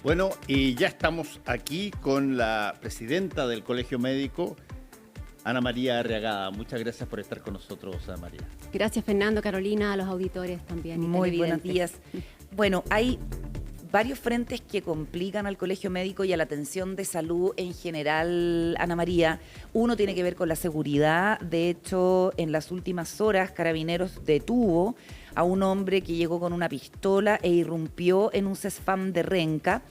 Bueno, y ya estamos aquí con la presidenta del Colegio Médico, Ana María Arriagada. Muchas gracias por estar con nosotros, Ana María. Gracias, Fernando, Carolina, a los auditores también. Muy buenos días. Bueno, hay varios frentes que complican al Colegio Médico y a la atención de salud en general, Ana María. Uno tiene que ver con la seguridad. De hecho, en las últimas horas, Carabineros detuvo a un hombre que llegó con una pistola e irrumpió en un CESFAM de Renca.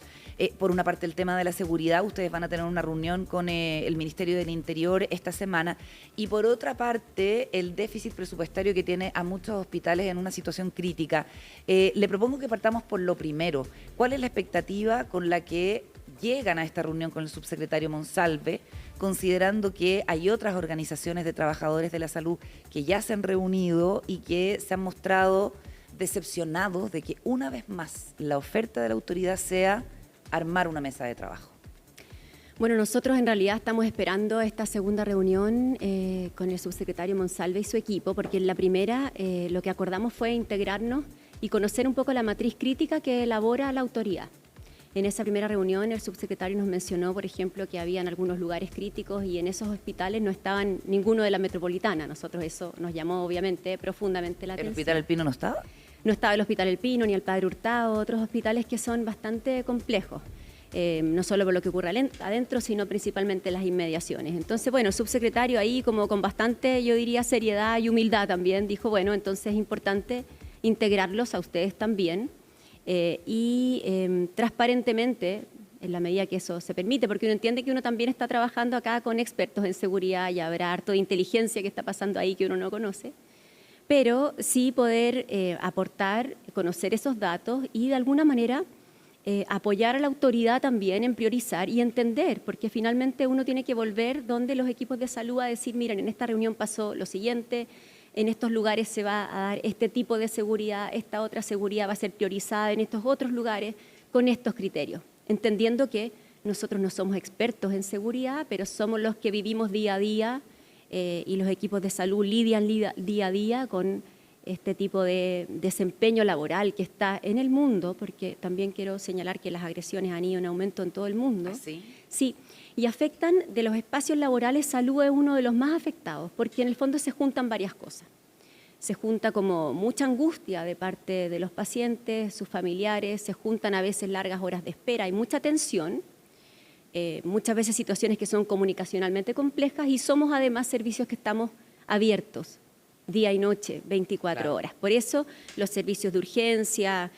Por una parte, el tema de la seguridad, ustedes van a tener una reunión con el Ministerio del Interior esta semana. Y por otra parte, el déficit presupuestario que tiene a muchos hospitales en una situación crítica. Le propongo que partamos por lo primero. ¿Cuál es la expectativa con la que llegan a esta reunión con el subsecretario Monsalve, considerando que hay otras organizaciones de trabajadores de la salud que ya se han reunido y que se han mostrado decepcionados de que una vez más la oferta de la autoridad sea armar una mesa de trabajo? Bueno, nosotros en realidad estamos esperando esta segunda reunión con el subsecretario Monsalve y su equipo, porque en la primera lo que acordamos fue integrarnos y conocer un poco la matriz crítica que elabora la autoridad. En esa primera reunión el subsecretario nos mencionó, por ejemplo, que habían algunos lugares críticos y en esos hospitales no estaban ninguno de la metropolitana. Nosotros eso nos llamó obviamente profundamente la atención. ¿El Hospital El Pino no estaba? No estaba el Hospital El Pino, ni el Padre Hurtado, otros hospitales que son bastante complejos, no solo por lo que ocurre adentro, sino principalmente las inmediaciones. Entonces, bueno, el subsecretario ahí como con bastante, yo diría, seriedad y humildad también, dijo, bueno, entonces es importante integrarlos a ustedes también y transparentemente, en la medida que eso se permite, porque uno entiende que uno también está trabajando acá con expertos en seguridad y habrá harto de inteligencia que está pasando ahí que uno no conoce, pero sí poder aportar, conocer esos datos y de alguna manera apoyar a la autoridad también en priorizar y entender, porque finalmente uno tiene que volver donde los equipos de salud a decir, miren, en esta reunión pasó lo siguiente, en estos lugares se va a dar este tipo de seguridad, esta otra seguridad va a ser priorizada en estos otros lugares con estos criterios, entendiendo que nosotros no somos expertos en seguridad, pero somos los que vivimos día a día y los equipos de salud lidian día a día con este tipo de desempeño laboral que está en el mundo, porque también quiero señalar que las agresiones han ido en aumento en todo el mundo. ¿Sí? Sí, y afectan de los espacios laborales, salud es uno de los más afectados, porque en el fondo se juntan varias cosas. Se junta como mucha angustia de parte de los pacientes, sus familiares, se juntan a veces largas horas de espera, hay mucha tensión, muchas veces situaciones que son comunicacionalmente complejas y somos además servicios que estamos abiertos día y noche, 24 Claro. horas. Por eso los servicios de urgencia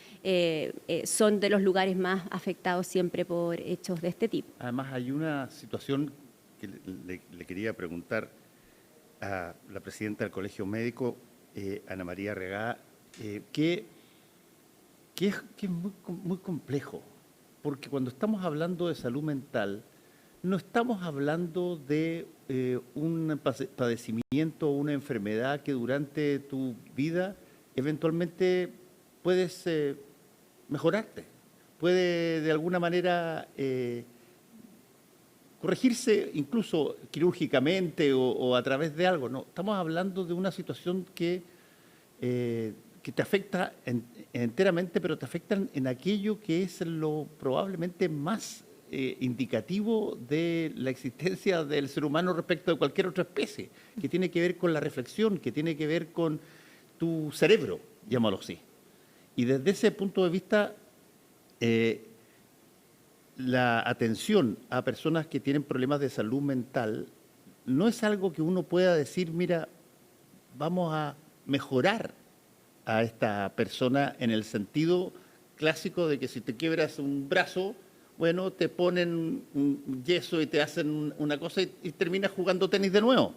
son de los lugares más afectados siempre por hechos de este tipo. Además, hay una situación que le quería preguntar a la presidenta del Colegio Médico, Ana María Arriagada, que es muy complejo, porque cuando estamos hablando de salud mental, no estamos hablando de un padecimiento o una enfermedad que durante tu vida eventualmente puedes mejorarte, puede de alguna manera corregirse incluso quirúrgicamente o a través de algo. No, estamos hablando de una situación que te afecta enteramente, pero te afecta en aquello que es lo probablemente más indicativo de la existencia del ser humano respecto de cualquier otra especie, que tiene que ver con la reflexión, que tiene que ver con tu cerebro, llámalo así. Y desde ese punto de vista, la atención a personas que tienen problemas de salud mental no es algo que uno pueda decir, mira, vamos a mejorar a esta persona en el sentido clásico de que si te quiebras un brazo, bueno, te ponen un yeso y te hacen una cosa y terminas jugando tenis de nuevo.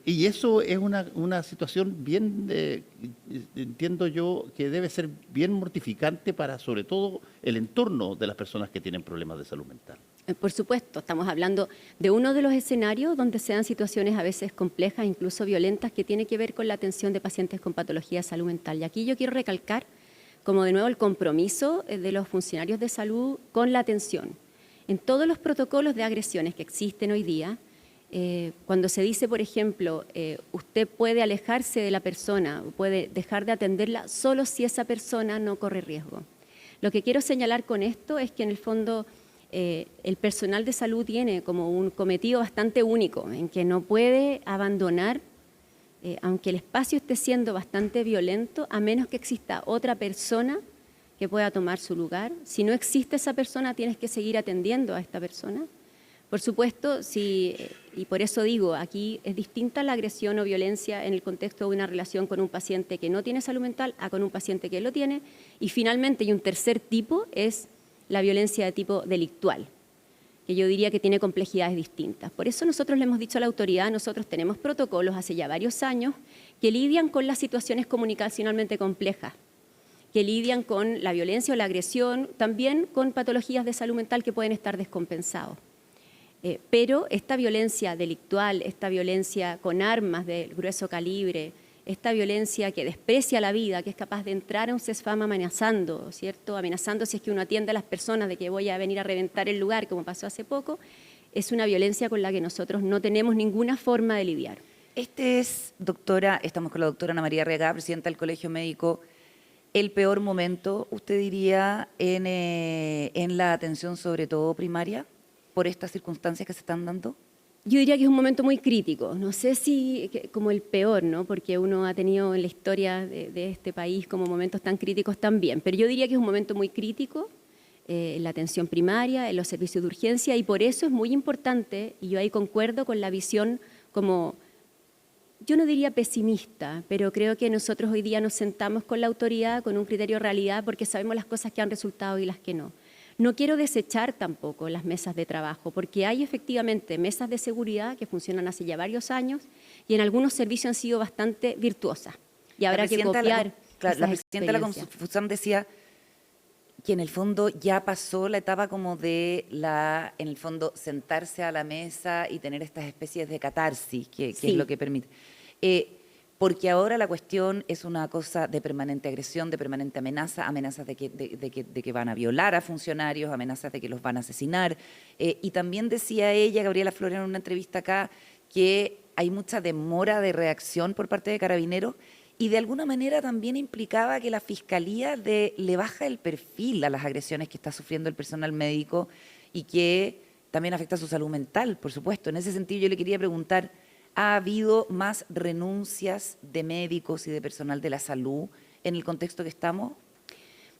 Y eso es una situación bien, entiendo yo, que debe ser bien mortificante para sobre todo el entorno de las personas que tienen problemas de salud mental. Por supuesto, estamos hablando de uno de los escenarios donde se dan situaciones a veces complejas, incluso violentas, que tiene que ver con la atención de pacientes con patología de salud mental. Y aquí yo quiero recalcar, como de nuevo, el compromiso de los funcionarios de salud con la atención. En todos los protocolos de agresiones que existen hoy día, cuando se dice, por ejemplo, usted puede alejarse de la persona, puede dejar de atenderla solo si esa persona no corre riesgo. Lo que quiero señalar con esto es que en el fondo el personal de salud tiene como un cometido bastante único, en que no puede abandonar, aunque el espacio esté siendo bastante violento, a menos que exista otra persona que pueda tomar su lugar. Si no existe esa persona, tienes que seguir atendiendo a esta persona. Por supuesto, y por eso digo, aquí es distinta la agresión o violencia en el contexto de una relación con un paciente que no tiene salud mental a con un paciente que lo tiene. Y finalmente, y un tercer tipo, es la violencia de tipo delictual, que yo diría que tiene complejidades distintas. Por eso nosotros le hemos dicho a la autoridad, nosotros tenemos protocolos hace ya varios años que lidian con las situaciones comunicacionalmente complejas, que lidian con la violencia o la agresión, también con patologías de salud mental que pueden estar descompensados. Pero esta violencia delictual, esta violencia con armas de grueso calibre, esta violencia que desprecia la vida, que es capaz de entrar a un CESFAM amenazando, ¿cierto? Amenazando si es que uno atiende a las personas de que voy a venir a reventar el lugar, como pasó hace poco, es una violencia con la que nosotros no tenemos ninguna forma de lidiar. Doctora, estamos con la doctora Ana María Arriagada, presidenta del Colegio Médico. ¿El peor momento, usted diría, en la atención, sobre todo primaria, por estas circunstancias que se están dando? Yo diría que es un momento muy crítico, no sé si como el peor, ¿no? Porque uno ha tenido en la historia de este país como momentos tan críticos también, pero yo diría que es un momento muy crítico en la atención primaria, en los servicios de urgencia, y por eso es muy importante, y yo ahí concuerdo con la visión como, yo no diría pesimista, pero creo que nosotros hoy día nos sentamos con la autoridad con un criterio de realidad porque sabemos las cosas que han resultado y las que no. No quiero desechar tampoco las mesas de trabajo, porque hay efectivamente mesas de seguridad que funcionan hace ya varios años y en algunos servicios han sido bastante virtuosas. Y habrá que copiar. La presidenta de la Confusam decía que en el fondo ya pasó la etapa como de en el fondo sentarse a la mesa y tener estas especies de catarsis, que es lo que permite. Porque ahora la cuestión es una cosa de permanente agresión, de permanente amenaza, amenazas de que van a violar a funcionarios, amenazas de que los van a asesinar. Y también decía ella, Gabriela Flores, en una entrevista acá, que hay mucha demora de reacción por parte de Carabineros y de alguna manera también implicaba que la Fiscalía le baja el perfil a las agresiones que está sufriendo el personal médico y que también afecta a su salud mental, por supuesto. En ese sentido yo le quería preguntar, ¿ha habido más renuncias de médicos y de personal de la salud en el contexto que estamos?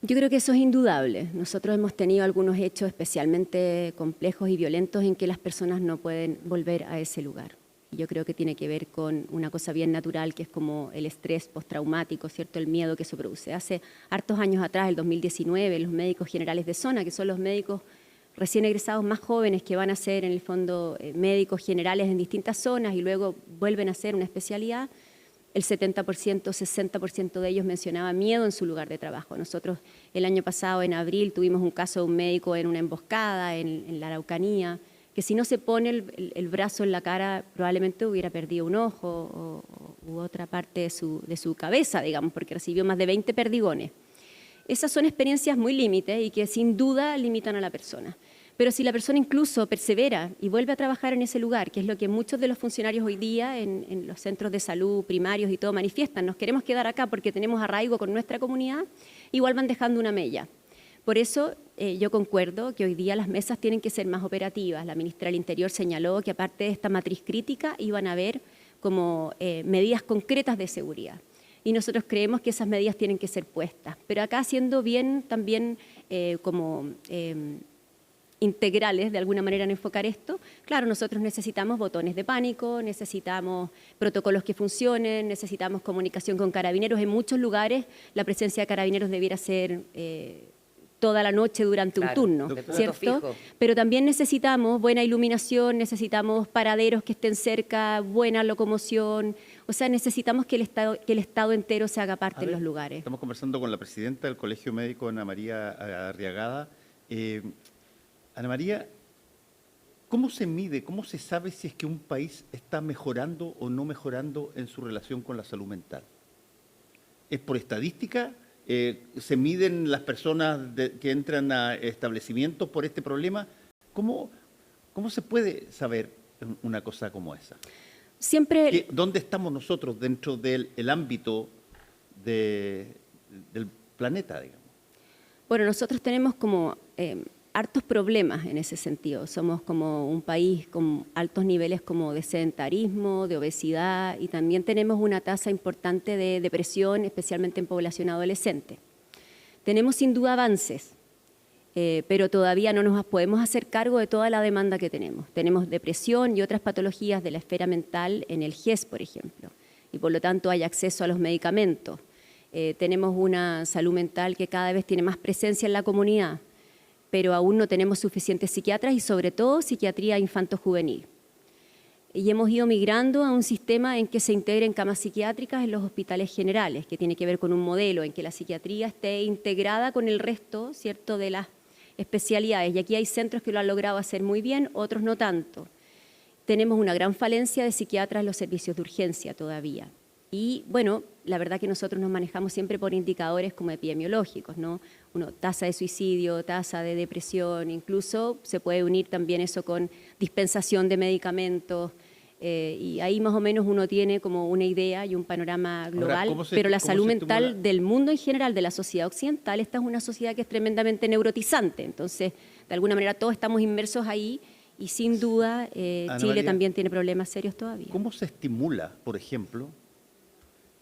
Yo creo que eso es indudable. Nosotros hemos tenido algunos hechos especialmente complejos y violentos en que las personas no pueden volver a ese lugar. Yo creo que tiene que ver con una cosa bien natural, que es como el estrés postraumático, ¿cierto? El miedo que eso produce. Hace hartos años atrás, el 2019, los médicos generales de zona, que son los médicos recién egresados más jóvenes que van a ser en el fondo médicos generales en distintas zonas y luego vuelven a hacer una especialidad, el 70%, 60% de ellos mencionaba miedo en su lugar de trabajo. Nosotros el año pasado, en abril, tuvimos un caso de un médico en una emboscada en la Araucanía, que si no se pone el brazo en la cara probablemente hubiera perdido un ojo u otra parte de su cabeza, digamos, porque recibió más de 20 perdigones. Esas son experiencias muy límites y que sin duda limitan a la persona. Pero si la persona incluso persevera y vuelve a trabajar en ese lugar, que es lo que muchos de los funcionarios hoy día en los centros de salud primarios y todo manifiestan, nos queremos quedar acá porque tenemos arraigo con nuestra comunidad, igual van dejando una mella. Por eso yo concuerdo que hoy día las mesas tienen que ser más operativas. La ministra del Interior señaló que aparte de esta matriz crítica iban a haber como medidas concretas de seguridad. Y nosotros creemos que esas medidas tienen que ser puestas. Pero acá siendo bien también integrales de alguna manera en enfocar esto, claro, nosotros necesitamos botones de pánico, necesitamos protocolos que funcionen, necesitamos comunicación con carabineros. En muchos lugares la presencia de carabineros debiera ser toda la noche durante un turno, ¿cierto? Pero también necesitamos buena iluminación, necesitamos paraderos que estén cerca, buena locomoción, o sea, necesitamos que el Estado entero se haga parte en los lugares. Estamos conversando con la presidenta del Colegio Médico, Ana María Arriagada. Ana María, ¿cómo se mide, cómo se sabe si es que un país está mejorando o no mejorando en su relación con la salud mental? ¿Es por estadística? ¿Se miden las personas que entran a establecimientos por este problema? ¿Cómo se puede saber una cosa como esa? Siempre. ¿Dónde estamos nosotros dentro del ámbito del planeta, digamos? Bueno, nosotros tenemos como hartos problemas en ese sentido. Somos como un país con altos niveles como de sedentarismo, de obesidad, y también tenemos una tasa importante de depresión, especialmente en población adolescente. Tenemos sin duda avances, pero todavía no nos podemos hacer cargo de toda la demanda que tenemos. Tenemos depresión y otras patologías de la esfera mental en el GES, por ejemplo, y por lo tanto hay acceso a los medicamentos. Tenemos una salud mental que cada vez tiene más presencia en la comunidad, pero aún no tenemos suficientes psiquiatras y sobre todo psiquiatría infanto-juvenil. Y hemos ido migrando a un sistema en que se integren camas psiquiátricas en los hospitales generales, que tiene que ver con un modelo en que la psiquiatría esté integrada con el resto, ¿cierto?, de las especialidades. Y aquí hay centros que lo han logrado hacer muy bien, otros no tanto. Tenemos una gran falencia de psiquiatras en los servicios de urgencia todavía. Y bueno, la verdad que nosotros nos manejamos siempre por indicadores como epidemiológicos, ¿no? Tasa de suicidio, tasa de depresión, incluso se puede unir también eso con dispensación de medicamentos, y ahí más o menos uno tiene como una idea y un panorama global. Ahora, pero la salud mental del mundo en general, de la sociedad occidental, esta es una sociedad que es tremendamente neurotizante, entonces de alguna manera todos estamos inmersos ahí y sin duda Chile también tiene problemas serios todavía. ¿Cómo se estimula, por ejemplo,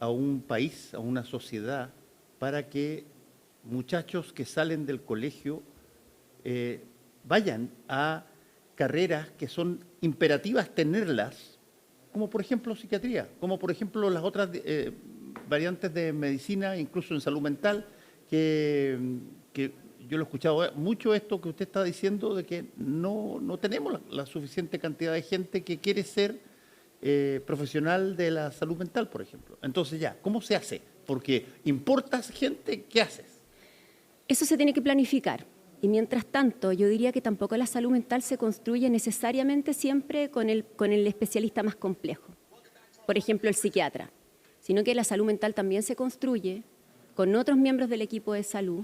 a un país, a una sociedad, para que muchachos que salen del colegio vayan a carreras que son imperativas tenerlas, como por ejemplo psiquiatría, como por ejemplo las otras variantes de medicina, incluso en salud mental, que yo lo he escuchado mucho esto que usted está diciendo, de que no tenemos la suficiente cantidad de gente que quiere ser profesional de la salud mental, por ejemplo. Entonces ya, ¿cómo se hace? Porque importas gente, ¿qué haces? Eso se tiene que planificar. Y mientras tanto, yo diría que tampoco la salud mental se construye necesariamente siempre con el especialista más complejo. Por ejemplo, el psiquiatra. Sino que la salud mental también se construye con otros miembros del equipo de salud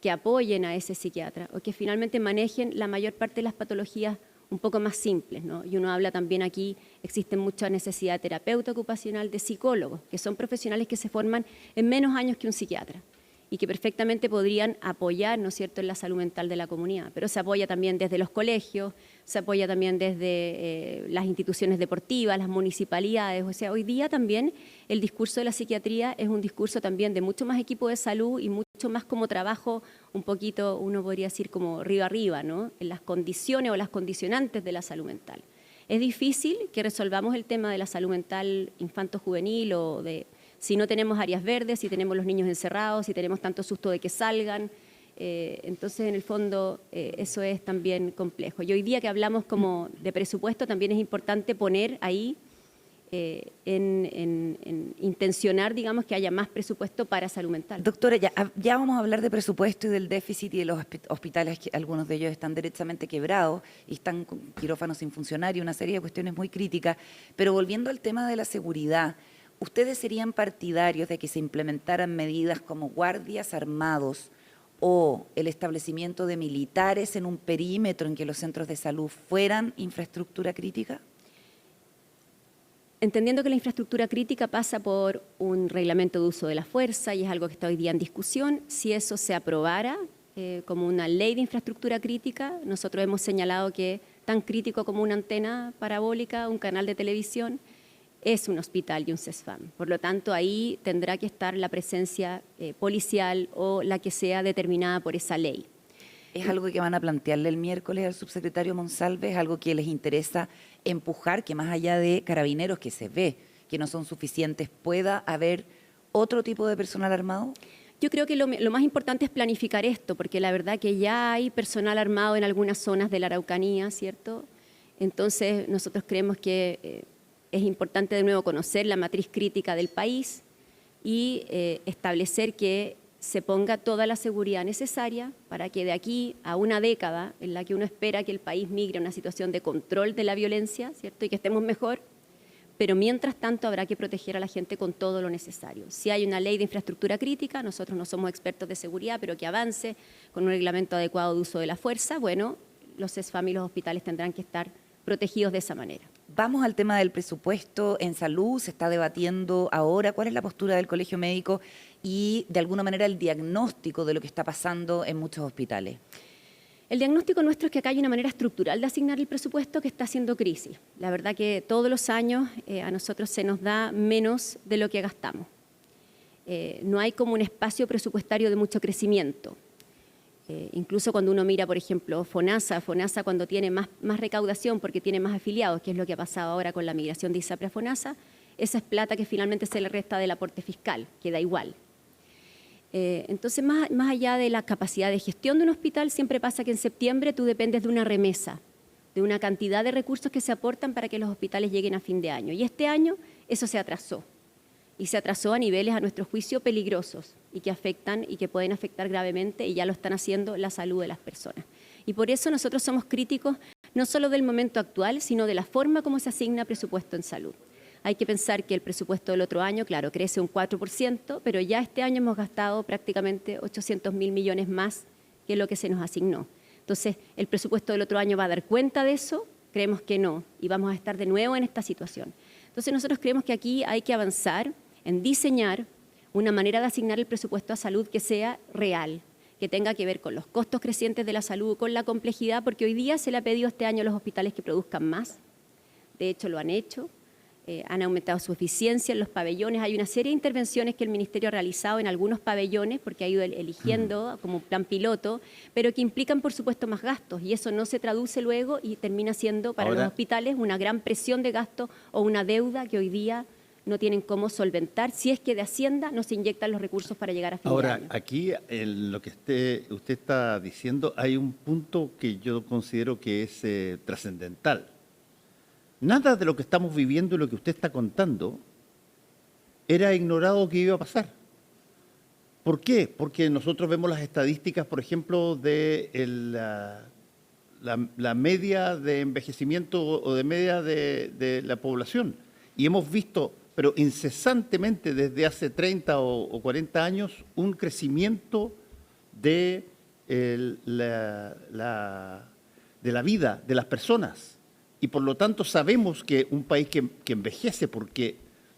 que apoyen a ese psiquiatra o que finalmente manejen la mayor parte de las patologías un poco más simples, ¿no? Y uno habla también aquí, existe mucha necesidad de terapeuta ocupacional, de psicólogos, que son profesionales que se forman en menos años que un psiquiatra y que perfectamente podrían apoyar, ¿no es cierto?, en la salud mental de la comunidad. Pero se apoya también desde los colegios, se apoya también desde las instituciones deportivas, las municipalidades. O sea, hoy día también el discurso de la psiquiatría es un discurso también de mucho más equipo de salud y mucho más como trabajo un poquito, uno podría decir como arriba, ¿no?, en las condiciones o las condicionantes de la salud mental. Es difícil que resolvamos el tema de la salud mental infanto-juvenil o de si no tenemos áreas verdes, si tenemos los niños encerrados, si tenemos tanto susto de que salgan. Entonces, en el fondo, eso es también complejo. Y hoy día que hablamos como de presupuesto, también es importante poner ahí, intencionar, digamos, que haya más presupuesto para salud mental. Doctora, ya vamos a hablar de presupuesto y del déficit y de los hospitales, que algunos de ellos están derechamente quebrados y están con quirófanos sin funcionar y una serie de cuestiones muy críticas. Pero volviendo al tema de la seguridad, ¿ustedes serían partidarios de que se implementaran medidas como guardias armados o el establecimiento de militares en un perímetro en que los centros de salud fueran infraestructura crítica? Entendiendo que la infraestructura crítica pasa por un reglamento de uso de la fuerza y es algo que está hoy día en discusión, si eso se aprobara como una ley de infraestructura crítica, nosotros hemos señalado que tan crítico como una antena parabólica, un canal de televisión, es un hospital y un CESFAM. Por lo tanto, ahí tendrá que estar la presencia policial o la que sea determinada por esa ley. ¿Es algo que van a plantearle el miércoles al subsecretario Monsalve? ¿Es algo que les interesa empujar, que más allá de carabineros que se ve que no son suficientes, pueda haber otro tipo de personal armado? Yo creo que lo más importante es planificar esto, porque la verdad que ya hay personal armado en algunas zonas de la Araucanía, ¿cierto? Entonces, nosotros creemos que es importante de nuevo conocer la matriz crítica del país y establecer que se ponga toda la seguridad necesaria para que de aquí a una década en la que uno espera que el país migre a una situación de control de la violencia, ¿cierto?, y que estemos mejor, pero mientras tanto habrá que proteger a la gente con todo lo necesario. Si hay una ley de infraestructura crítica, nosotros no somos expertos de seguridad, pero que avance con un reglamento adecuado de uso de la fuerza, bueno, los CESFAM y los hospitales tendrán que estar protegidos de esa manera. Vamos al tema del presupuesto en salud, se está debatiendo ahora. ¿Cuál es la postura del Colegio Médico y, de alguna manera, el diagnóstico de lo que está pasando en muchos hospitales? El diagnóstico nuestro es que acá hay una manera estructural de asignar el presupuesto que está haciendo crisis. La verdad que todos los años a nosotros se nos da menos de lo que gastamos. No hay como un espacio presupuestario de mucho crecimiento. Incluso cuando uno mira, por ejemplo, FONASA cuando tiene más recaudación porque tiene más afiliados, que es lo que ha pasado ahora con la migración de ISAPRE a FONASA, esa es plata que finalmente se le resta del aporte fiscal, que da igual. Entonces, más allá de la capacidad de gestión de un hospital, siempre pasa que en septiembre tú dependes de una remesa, de una cantidad de recursos que se aportan para que los hospitales lleguen a fin de año. Y este año eso se atrasó. Y se atrasó a niveles, a nuestro juicio, peligrosos y que afectan y que pueden afectar gravemente, y ya lo están haciendo, la salud de las personas. Y por eso nosotros somos críticos no solo del momento actual, sino de la forma como se asigna presupuesto en salud. Hay que pensar que el presupuesto del otro año, claro, crece un 4%, pero ya este año hemos gastado prácticamente 800.000 millones más que lo que se nos asignó. Entonces, ¿el presupuesto del otro año va a dar cuenta de eso? Creemos que no, y vamos a estar de nuevo en esta situación. Entonces, nosotros creemos que aquí hay que avanzar en diseñar una manera de asignar el presupuesto a salud que sea real, que tenga que ver con los costos crecientes de la salud, con la complejidad, porque hoy día se le ha pedido este año a los hospitales que produzcan más. De hecho, lo han hecho. Han aumentado su eficiencia en los pabellones. Hay una serie de intervenciones que el Ministerio ha realizado en algunos pabellones, porque ha ido eligiendo como plan piloto, pero que implican, por supuesto, más gastos, y eso no se traduce luego y termina siendo para los hospitales una gran presión de gasto o una deuda que hoy día no tienen cómo solventar si es que de Hacienda no se inyectan los recursos para llegar a fin de año. Ahora, aquí en lo que usted está diciendo hay un punto que yo considero que es trascendental. Nada de lo que estamos viviendo y lo que usted está contando era ignorado que iba a pasar. ¿Por qué? Porque nosotros vemos las estadísticas, por ejemplo, de la media de envejecimiento o de media de la población. Y hemos visto, pero incesantemente desde hace 30 o 40 años, un crecimiento de la vida de las personas. Y por lo tanto sabemos que un país que envejece, porque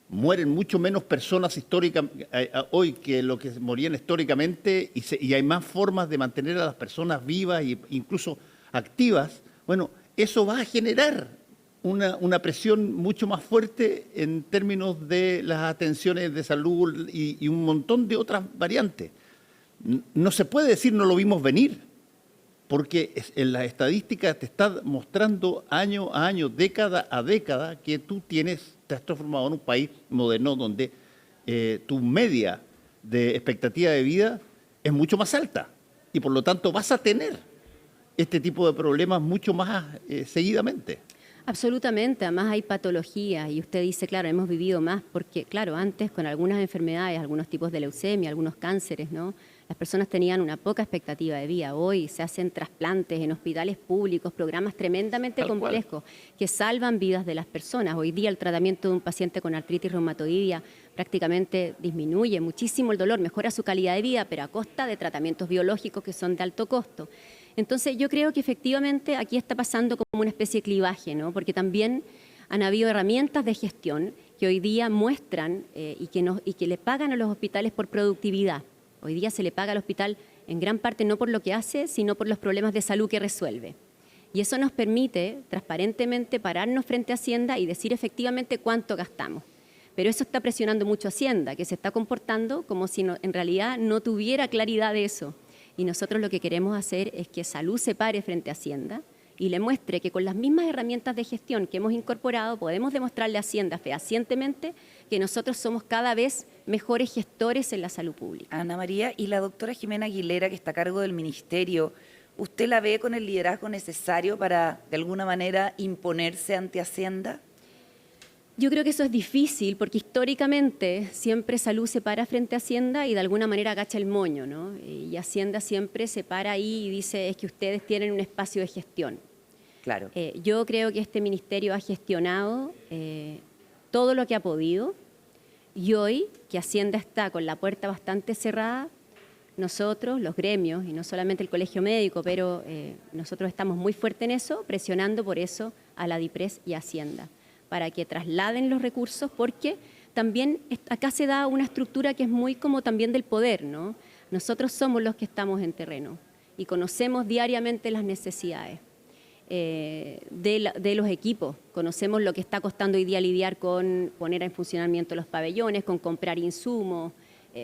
mueren mucho menos personas hoy que lo que morían históricamente, y hay más formas de mantener a las personas vivas e incluso activas, bueno, eso va a generar una presión mucho más fuerte en términos de las atenciones de salud y un montón de otras variantes. No se puede decir no lo vimos venir, porque en las estadísticas te está mostrando año a año, década a década, que tú te has transformado en un país moderno donde tu media de expectativa de vida es mucho más alta y por lo tanto vas a tener este tipo de problemas mucho más seguidamente. Absolutamente, además hay patologías y usted dice, claro, hemos vivido más porque, claro, antes con algunas enfermedades, algunos tipos de leucemia, algunos cánceres, ¿no? Las personas tenían una poca expectativa de vida. Hoy se hacen trasplantes en hospitales públicos, programas tremendamente complejos que salvan vidas de las personas. Hoy día el tratamiento de un paciente con artritis reumatoidea prácticamente disminuye muchísimo el dolor, mejora su calidad de vida, pero a costa de tratamientos biológicos que son de alto costo. Entonces yo creo que efectivamente aquí está pasando como una especie de clivaje, ¿no? Porque también han habido herramientas de gestión que hoy día muestran y que le pagan a los hospitales por productividad. Hoy día se le paga al hospital en gran parte no por lo que hace, sino por los problemas de salud que resuelve. Y eso nos permite transparentemente pararnos frente a Hacienda y decir efectivamente cuánto gastamos. Pero eso está presionando mucho a Hacienda, que se está comportando como si en realidad no tuviera claridad de eso. Y nosotros lo que queremos hacer es que Salud se pare frente a Hacienda y le muestre que con las mismas herramientas de gestión que hemos incorporado podemos demostrarle a Hacienda fehacientemente que nosotros somos cada vez mejores gestores en la salud pública. Ana María, y la doctora Jimena Aguilera, que está a cargo del ministerio, ¿usted la ve con el liderazgo necesario para, de alguna manera, imponerse ante Hacienda? Yo creo que eso es difícil porque históricamente siempre Salud se para frente a Hacienda y de alguna manera agacha el moño, ¿no? Y Hacienda siempre se para ahí y dice es que ustedes tienen un espacio de gestión. Claro. Yo creo que este ministerio ha gestionado todo lo que ha podido y hoy que Hacienda está con la puerta bastante cerrada, nosotros, los gremios, y no solamente el Colegio Médico, pero nosotros estamos muy fuertes en eso, presionando por eso a la DIPRES y a Hacienda. para que trasladen los recursos, porque también acá se da una estructura que es muy como también del poder, ¿no? Nosotros somos los que estamos en terreno y conocemos diariamente las necesidades de los equipos. Conocemos lo que está costando hoy día lidiar con poner en funcionamiento los pabellones, con comprar insumos,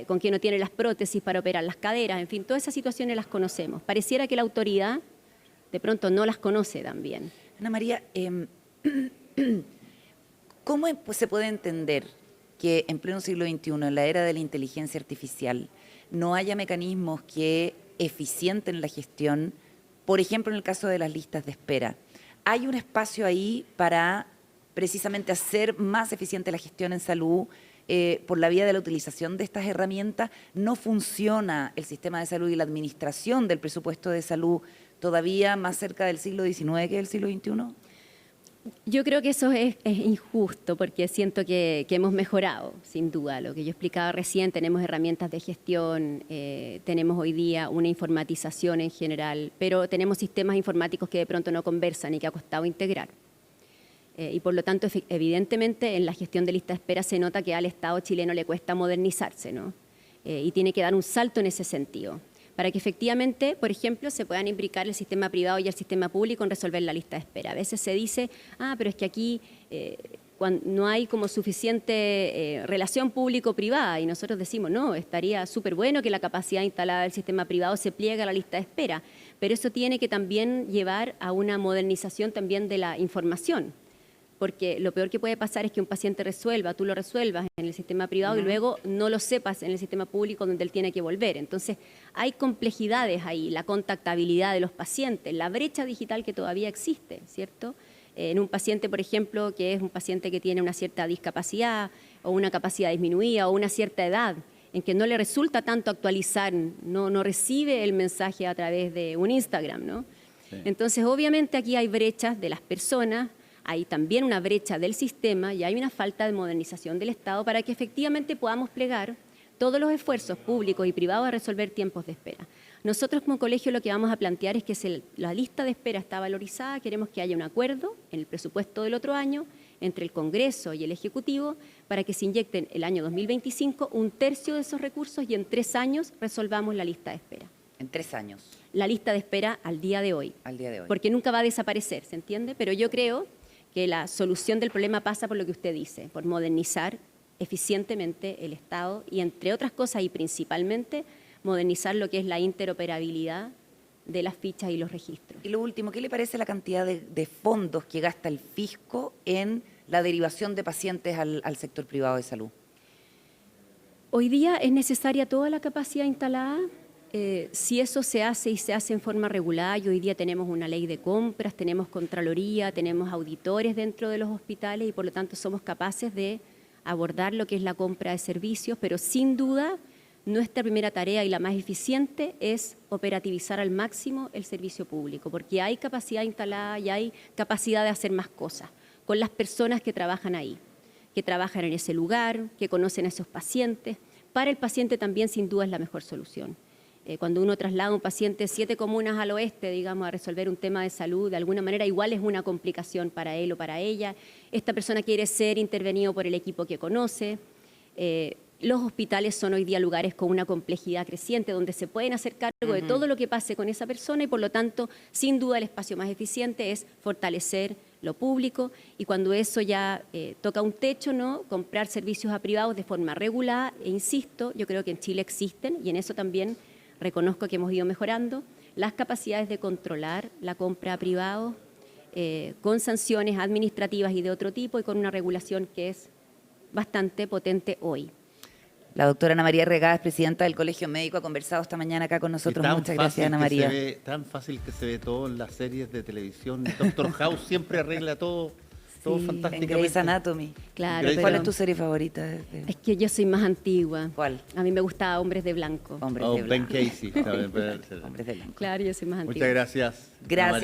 con quien no tiene las prótesis para operar las caderas, en fin, todas esas situaciones las conocemos. Pareciera que la autoridad de pronto no las conoce también. Ana María, ¿cómo se puede entender que en pleno siglo XXI, en la era de la inteligencia artificial, no haya mecanismos que eficienten la gestión? Por ejemplo, en el caso de las listas de espera, ¿hay un espacio ahí para precisamente hacer más eficiente la gestión en salud por la vía de la utilización de estas herramientas? ¿No funciona el sistema de salud y la administración del presupuesto de salud todavía más cerca del siglo XIX que del siglo XXI? Yo creo que eso es injusto, porque siento que hemos mejorado, sin duda. Lo que yo explicaba recién, tenemos herramientas de gestión, tenemos hoy día una informatización en general, pero tenemos sistemas informáticos que de pronto no conversan y que ha costado integrar. Y por lo tanto, evidentemente, en la gestión de lista de espera se nota que al Estado chileno le cuesta modernizarse, ¿no? Y tiene que dar un salto en ese sentido, para que efectivamente, por ejemplo, se puedan imbricar el sistema privado y el sistema público en resolver la lista de espera. A veces se dice, pero es que aquí no hay como suficiente relación público-privada, y nosotros decimos, no, estaría súper bueno que la capacidad instalada del sistema privado se pliegue a la lista de espera, pero eso tiene que también llevar a una modernización también de la información. Porque lo peor que puede pasar es que un paciente tú lo resuelvas en el sistema privado y luego no lo sepas en el sistema público donde él tiene que volver. Entonces, hay complejidades ahí, la contactabilidad de los pacientes, la brecha digital que todavía existe, ¿cierto? En un paciente, por ejemplo, que es un paciente que tiene una cierta discapacidad o una capacidad disminuida o una cierta edad, en que no le resulta tanto actualizar, no recibe el mensaje a través de un Instagram, ¿no? Sí. Entonces, obviamente aquí hay brechas de las personas, hay también una brecha del sistema y hay una falta de modernización del Estado para que efectivamente podamos plegar todos los esfuerzos públicos y privados a resolver tiempos de espera. Nosotros como colegio lo que vamos a plantear es que si la lista de espera está valorizada, queremos que haya un acuerdo en el presupuesto del otro año entre el Congreso y el Ejecutivo para que se inyecten el año 2025 un tercio de esos recursos y en 3 años resolvamos la lista de espera. En 3 años. La lista de espera al día de hoy. Al día de hoy. Porque nunca va a desaparecer, ¿se entiende? Pero yo creo que la solución del problema pasa por lo que usted dice, por modernizar eficientemente el Estado y, entre otras cosas y principalmente, modernizar lo que es la interoperabilidad de las fichas y los registros. Y lo último, ¿qué le parece la cantidad de fondos que gasta el fisco en la derivación de pacientes al sector privado de salud? Hoy día es necesaria toda la capacidad instalada. Si eso se hace y se hace en forma regular, y hoy día tenemos una ley de compras, tenemos Contraloría, tenemos auditores dentro de los hospitales y por lo tanto somos capaces de abordar lo que es la compra de servicios, pero sin duda nuestra primera tarea y la más eficiente es operativizar al máximo el servicio público, porque hay capacidad instalada y hay capacidad de hacer más cosas con las personas que trabajan ahí, que trabajan en ese lugar, que conocen a esos pacientes. Para el paciente también sin duda es la mejor solución. Cuando uno traslada a un paciente 7 comunas al oeste, digamos, a resolver un tema de salud, de alguna manera igual es una complicación para él o para ella. Esta persona quiere ser intervenido por el equipo que conoce. Los hospitales son hoy día lugares con una complejidad creciente, donde se pueden hacer cargo de todo lo que pase con esa persona y, por lo tanto, sin duda el espacio más eficiente es fortalecer lo público y cuando eso ya toca un techo, ¿no?, comprar servicios a privados de forma regular. E insisto, yo creo que en Chile existen y en eso también reconozco que hemos ido mejorando las capacidades de controlar la compra a privados con sanciones administrativas y de otro tipo y con una regulación que es bastante potente hoy. La doctora Ana María Regadas, presidenta del Colegio Médico, ha conversado esta mañana acá con nosotros. Muchas gracias, Ana María. Tan fácil que se ve todo en las series de televisión. Doctor House siempre arregla todo. Todo fantásticamente. En Grey's Anatomy. Claro, ¿Cuál es tu serie favorita? Es que yo soy más antigua. ¿Cuál? A mí me gusta Hombres de Blanco. Hombres de Blanco. Ben Casey. Hombres de Blanco. Claro, yo soy más antigua. Muchas gracias. Gracias.